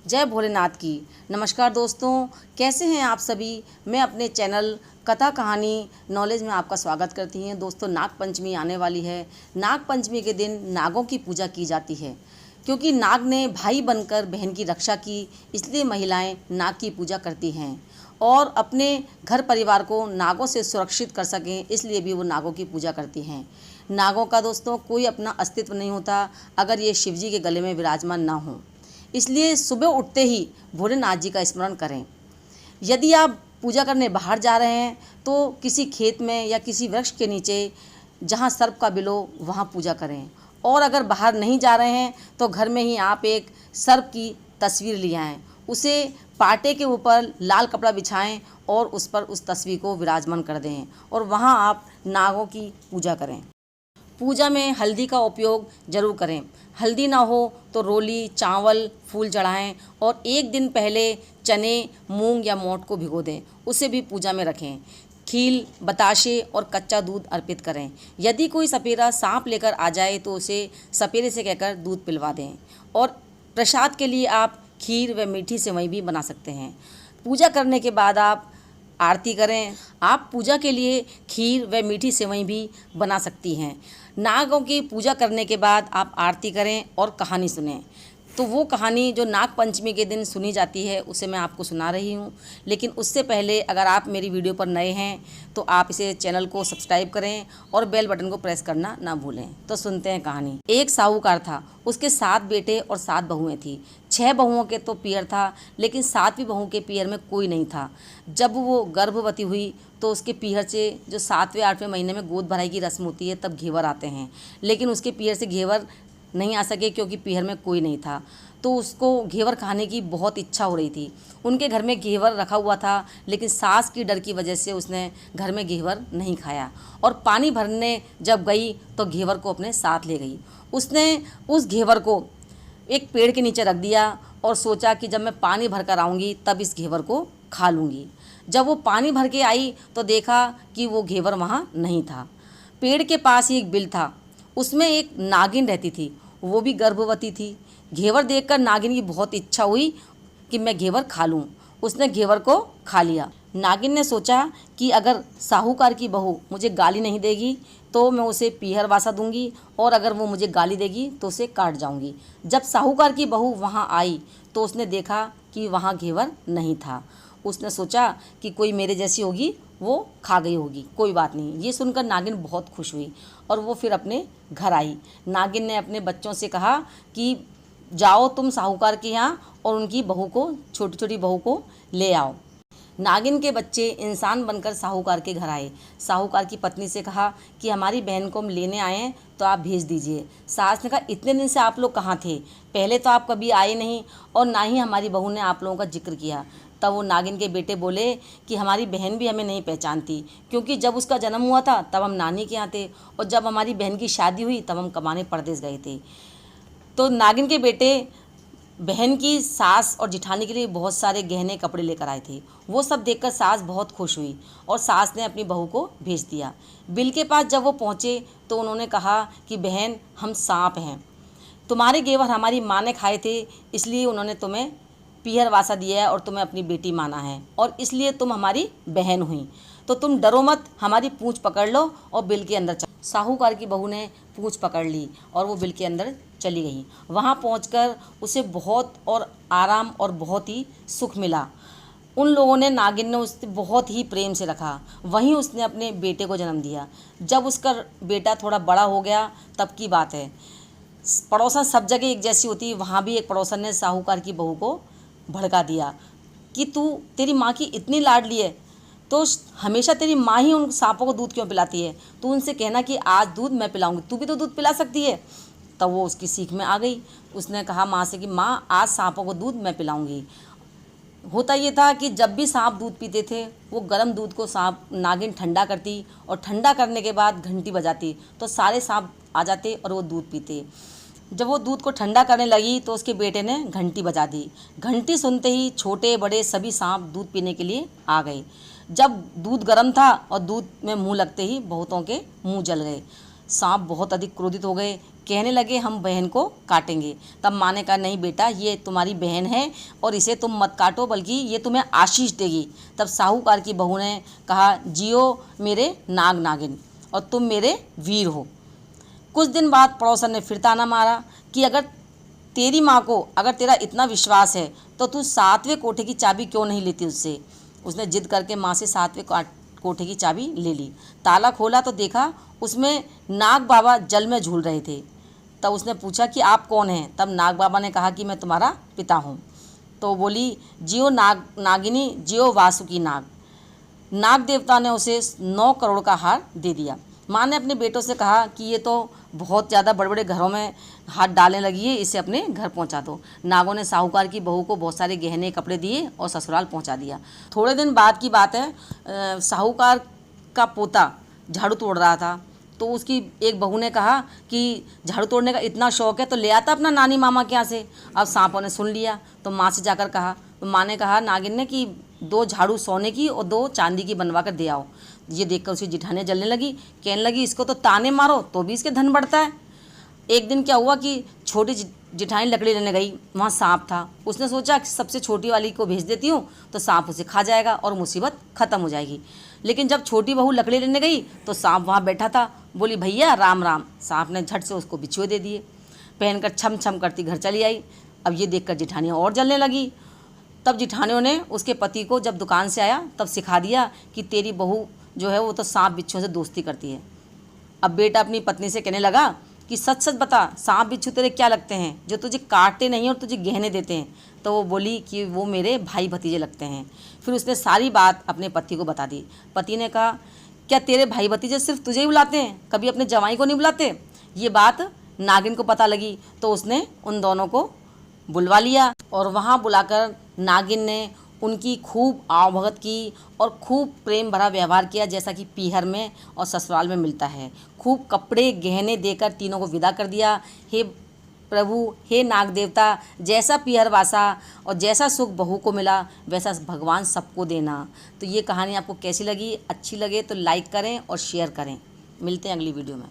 जय भोलेनाथ की। नमस्कार दोस्तों, कैसे हैं आप सभी। मैं अपने चैनल कथा कहानी नॉलेज में आपका स्वागत करती हूँ। दोस्तों, नाग पंचमी आने वाली है। नाग पंचमी के दिन नागों की पूजा की जाती है, क्योंकि नाग ने भाई बनकर बहन की रक्षा की, इसलिए महिलाएं नाग की पूजा करती हैं और अपने घर परिवार को नागों से सुरक्षित कर सकें, इसलिए भी वो नागों की पूजा करती हैं। नागों का दोस्तों कोई अपना अस्तित्व नहीं होता अगर ये शिवजी के गले में विराजमान ना हो, इसलिए सुबह उठते ही भोलेनाथ जी का स्मरण करें। यदि आप पूजा करने बाहर जा रहे हैं तो किसी खेत में या किसी वृक्ष के नीचे जहाँ सर्प का बिल हो वहाँ पूजा करें, और अगर बाहर नहीं जा रहे हैं तो घर में ही आप एक सर्प की तस्वीर ले आएँ, उसे पाटे के ऊपर लाल कपड़ा बिछाएं और उस पर उस तस्वीर को विराजमान कर दें और वहाँ आप नागों की पूजा करें। पूजा में हल्दी का उपयोग जरूर करें। हल्दी ना हो तो रोली, चावल, फूल चढ़ाएं और एक दिन पहले चने, मूंग या मोठ को भिगो दें, उसे भी पूजा में रखें। खील, बताशे और कच्चा दूध अर्पित करें। यदि कोई सपेरा सांप लेकर आ जाए तो उसे सपेरे से कहकर दूध पिलवा दें। और प्रसाद के लिए आप खीर व मीठी सेवई भी बना सकते हैं। पूजा करने के बाद आप आरती करें। आप पूजा के लिए खीर व मीठी सेवई भी बना सकती हैं। नागों की पूजा करने के बाद आप आरती करें और कहानी सुनें। तो वो कहानी जो नाग पंचमी के दिन सुनी जाती है उसे मैं आपको सुना रही हूँ, लेकिन उससे पहले अगर आप मेरी वीडियो पर नए हैं तो आप इसे चैनल को सब्सक्राइब करें और बेल बटन को प्रेस करना ना भूलें। तो सुनते हैं कहानी। एक साहूकार था, उसके 7 बेटे और 7 बहुएं थी। 6 बहुओं के तो पियर था, लेकिन 7वीं बहू के पियर में कोई नहीं था। जब वो गर्भवती हुई तो उसके पीहर से जो 7वें 8वें महीने में गोद भराई की रस्म होती है तब घेवर आते हैं, लेकिन उसके पीहर से घेवर नहीं आ सके क्योंकि पीहर में कोई नहीं था। तो उसको घेवर खाने की बहुत इच्छा हो रही थी। उनके घर में घेवर रखा हुआ था, लेकिन सास की डर की वजह से उसने घर में घेवर नहीं खाया और पानी भरने जब गई तो घेवर को अपने साथ ले गई। उसने उस घेवर को एक पेड़ के नीचे रख दिया और सोचा कि जब मैं पानी भर कर आऊँगी तब इस घेवर को खा लूँगी। जब वो पानी भर के आई तो देखा कि वो घेवर वहाँ नहीं था। पेड़ के पास ही एक बिल था, उसमें एक नागिन रहती थी, वो भी गर्भवती थी। घेवर देखकर नागिन की बहुत इच्छा हुई कि मैं घेवर खा लूँ। उसने घेवर को खा लिया। नागिन ने सोचा कि अगर साहूकार की बहू मुझे गाली नहीं देगी तो मैं उसे पीहर वासा दूंगी, और अगर वो मुझे गाली देगी तो उसे काट जाऊंगी। जब साहूकार की बहू वहाँ आई तो उसने देखा कि वहाँ घेवर नहीं था। उसने सोचा कि कोई मेरे जैसी होगी, वो खा गई होगी, कोई बात नहीं। ये सुनकर नागिन बहुत खुश हुई और वो फिर अपने घर आई। नागिन ने अपने बच्चों से कहा कि जाओ तुम साहूकार के यहाँ और उनकी बहू को, छोटी छोटी बहू को ले आओ। नागिन के बच्चे इंसान बनकर साहूकार के घर आए। साहूकार की पत्नी से कहा कि हमारी बहन को हम लेने आए हैं तो आप भेज दीजिए। सास ने कहा इतने दिन से आप लोग कहाँ थे, पहले तो आप कभी आए नहीं और ना ही हमारी बहू ने आप लोगों का जिक्र किया। तब वो नागिन के बेटे बोले कि हमारी बहन भी हमें नहीं पहचानती, क्योंकि जब उसका जन्म हुआ था तब हम नानी के यहाँ थे और जब हमारी बहन की शादी हुई तब हम कमाने परदेश गए थे। तो नागिन के बेटे बहन की सास और जिठानी के लिए बहुत सारे गहने कपड़े लेकर आए थे। वो सब देखकर सास बहुत खुश हुई और सास ने अपनी बहू को भेज दिया। बिल के पास जब वो पहुँचे तो उन्होंने कहा कि बहन, हम सांप हैं, तुम्हारे घेवर हमारी माँ ने खाए थे, इसलिए उन्होंने तुम्हें पीहर वासा दिया है और तुम्हें अपनी बेटी माना है और इसलिए तुम हमारी बहन हुई। तो तुम डरो मत, हमारी पूँछ पकड़ लो और बिल के अंदर चलो। साहूकार की बहू ने पूँछ पकड़ ली और वो बिल के अंदर चली गई। वहाँ पहुंचकर उसे बहुत और आराम और बहुत ही सुख मिला। उन लोगों ने, नागिन ने उससे बहुत ही प्रेम से रखा। वहीं उसने अपने बेटे को जन्म दिया। जब उसका बेटा थोड़ा बड़ा हो गया तब की बात है, पड़ोसन सब जगह एक जैसी होती है, वहाँ भी एक पड़ोसन ने साहूकार की बहू को भड़का दिया कि तेरी माँ की इतनी लाडली है तो हमेशा तेरी माँ ही उन सांपों को दूध क्यों पिलाती है, तू उनसे कहना कि आज दूध मैं पिलाऊंगी, तू भी तो दूध पिला सकती है। तब वो उसकी सीख में आ गई। उसने कहा माँ से कि माँ, आज सांपों को दूध मैं पिलाऊंगी। होता ये था कि जब भी सांप दूध पीते थे वो गर्म दूध को सांप नागिन ठंडा करती और ठंडा करने के बाद घंटी बजाती तो सारे सांप आ जाते और वो दूध पीते। जब वो दूध को ठंडा करने लगी तो उसके बेटे ने घंटी बजा दी। घंटी सुनते ही छोटे बड़े सभी सांप दूध पीने के लिए आ गए। जब दूध गर्म था और दूध में मुँह लगते ही बहुतों के मुँह जल गए। सांप बहुत अधिक क्रोधित हो गए कहने लगे हम बहन को काटेंगे। तब माँ ने कहा नहीं बेटा, ये तुम्हारी बहन है और इसे तुम मत काटो, बल्कि ये तुम्हें आशीष देगी। तब साहूकार की बहू ने कहा जियो मेरे नाग नागिन, और तुम मेरे वीर हो। कुछ दिन बाद पड़ोसन ने फिर ताना मारा कि अगर तेरी माँ को अगर तेरा इतना विश्वास है तो तू 7वें कोठे की चाबी क्यों नहीं लेती उससे। उसने जिद करके माँ से 7वें कोठे की चाबी ले ली। ताला खोला तो देखा उसमें नाग बाबा जल में झूल रहे थे। तब उसने पूछा कि आप कौन हैं। तब नाग बाबा ने कहा कि मैं तुम्हारा पिता हूँ। तो बोली जियो नागिनी, जियो वासुकी नाग। नाग देवता ने उसे 9 करोड़ का हार दे दिया। माँ ने अपने बेटों से कहा कि ये तो बहुत ज़्यादा बड़े बड़े घरों में हाथ डालने लगी है, इसे अपने घर पहुंचा दो। नागों ने साहूकार की बहू को बहुत सारे गहने कपड़े दिए और ससुराल पहुंचा दिया। थोड़े दिन बाद की बात है, साहूकार का पोता झाड़ू तोड़ रहा था। तो उसकी एक बहू ने कहा कि झाड़ू तोड़ने का इतना शौक है तो ले आता अपना नानी मामा के यहाँ से। अब सांपों ने सुन लिया तो माँ से जाकर कहा, तो माँ ने कहा नागिन ने कि 2 झाड़ू सोने की और 2 चांदी की बनवा कर दे आओ। ये देखकर उसकी जिठानियाँ जलने लगी, कहने लगी इसको तो ताने मारो तो भी इसके धन बढ़ता है। एक दिन क्या हुआ कि छोटी जिठानी लकड़ी लेने गई, वहाँ सांप था। उसने सोचा कि सबसे छोटी वाली को भेज देती हूँ तो सांप उसे खा जाएगा और मुसीबत ख़त्म हो जाएगी। लेकिन जब छोटी बहू लकड़ी लेने गई तो सांप वहाँ बैठा था। बोली भैया राम राम। सांप ने झट से उसको बिछुए दे दिए। पहनकर छम छम करती घर चली आई। अब ये देखकर जिठानियाँ और जलने लगी। तब जिठानियों ने उसके पति को जब दुकान से आया तब सिखा दिया कि तेरी बहू जो है वो तो सांप बिच्छुओं से दोस्ती करती है। अब बेटा अपनी पत्नी से कहने लगा कि सच सच बता, सांप बिच्छू तेरे क्या लगते हैं जो तुझे काटते नहीं और तुझे गहने देते हैं। तो वो बोली कि वो मेरे भाई भतीजे लगते हैं। फिर उसने सारी बात अपने पति को बता दी। पति ने कहा क्या तेरे भाई भतीजे सिर्फ तुझे ही बुलाते हैं, कभी अपने जवाई को नहीं बुलाते। ये बात नागिन को पता लगी तो उसने उन दोनों को बुलवा लिया और वहाँ बुलाकर नागिन ने उनकी खूब आवभगत की और खूब प्रेम भरा व्यवहार किया, जैसा कि पीहर में और ससुराल में मिलता है। खूब कपड़े गहने देकर तीनों को विदा कर दिया। हे प्रभु, हे नाग देवता, जैसा पीहर वासा और जैसा सुख बहू को मिला वैसा भगवान सबको देना। तो ये कहानी आपको कैसी लगी? अच्छी लगे तो लाइक करें और शेयर करें। मिलते हैं अगली वीडियो में।